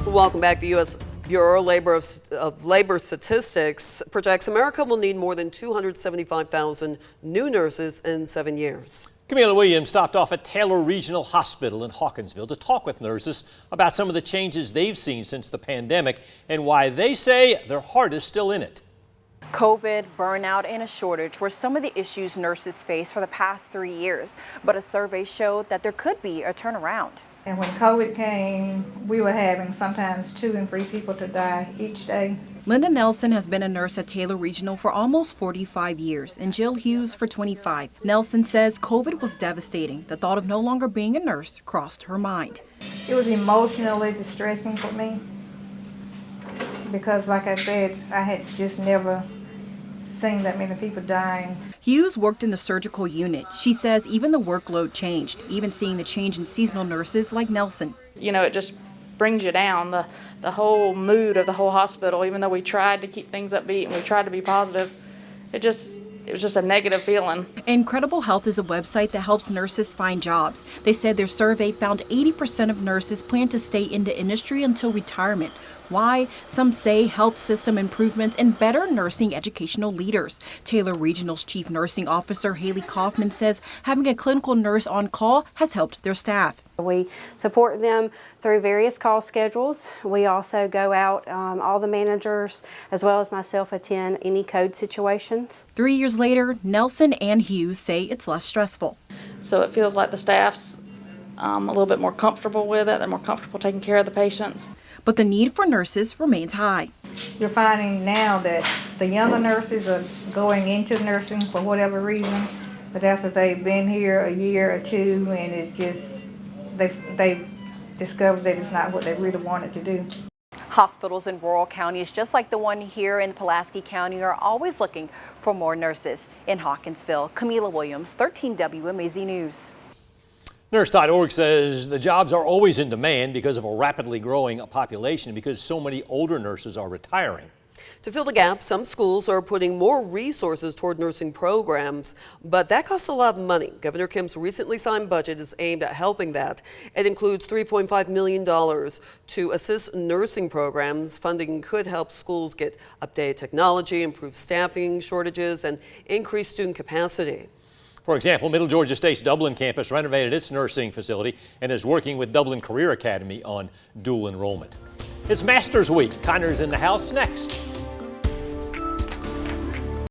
Welcome back. The U.S. Bureau of Labor Statistics projects America will need more than 275,000 new nurses in 7 years. Camila Williams stopped off at Taylor Regional Hospital in Hawkinsville to talk with nurses about some of the changes they've seen since the pandemic and why they say their heart is still in it. COVID, burnout, and a shortage were some of the issues nurses faced for the past 3 years, but a survey showed that there could be a turnaround. And when COVID came, we were having sometimes 2 and 3 people to die each day. Linda Nelson has been a nurse at Taylor Regional for almost 45 years and Jill Hughes for 25. Nelson says COVID was devastating. The thought of no longer being a nurse crossed her mind. It was emotionally distressing for me because, like I said, I had just never seen that many people dying. Hughes worked in the surgical unit. She says even the workload changed, even seeing the change in seasonal nurses like Nelson. You know, it just brings you down, the whole mood of the whole hospital. Even though we tried to keep things upbeat and we tried to be positive, it was just a negative feeling. Incredible Health is a website that helps nurses find jobs. They said their survey found 80% of nurses plan to stay in the industry until retirement. Why? Some say health system improvements and better nursing educational leaders. Taylor Regional's Chief Nursing Officer Haley Kaufman says having a clinical nurse on call has helped their staff. We support them through various call schedules. We also go out, all the managers as well as myself attend any code situations. 3 years later, Nelson and Hughes say it's less stressful. So it feels like the staff's a little bit more comfortable with it. They're more comfortable taking care of the patients. But the need for nurses remains high. You're finding now that the younger nurses are going into nursing for whatever reason, but after they've been here a year or 2 and it's just, they've discovered that it's not what they really wanted to do. Hospitals in rural counties, just like the one here in Pulaski County, are always looking for more nurses. In Hawkinsville, Camila Williams, 13 WMAZ News. Nurse.org says the jobs are always in demand because of a rapidly growing population because so many older nurses are retiring. To fill the gap, some schools are putting more resources toward nursing programs, but that costs a lot of money. Governor Kim's recently signed budget is aimed at helping that. It includes $3.5 million to assist nursing programs. Funding could help schools get updated technology, improve staffing shortages, and increase student capacity. For example, Middle Georgia State's Dublin campus renovated its nursing facility and is working with Dublin Career Academy on dual enrollment. It's Masters Week. Connor's in the house next.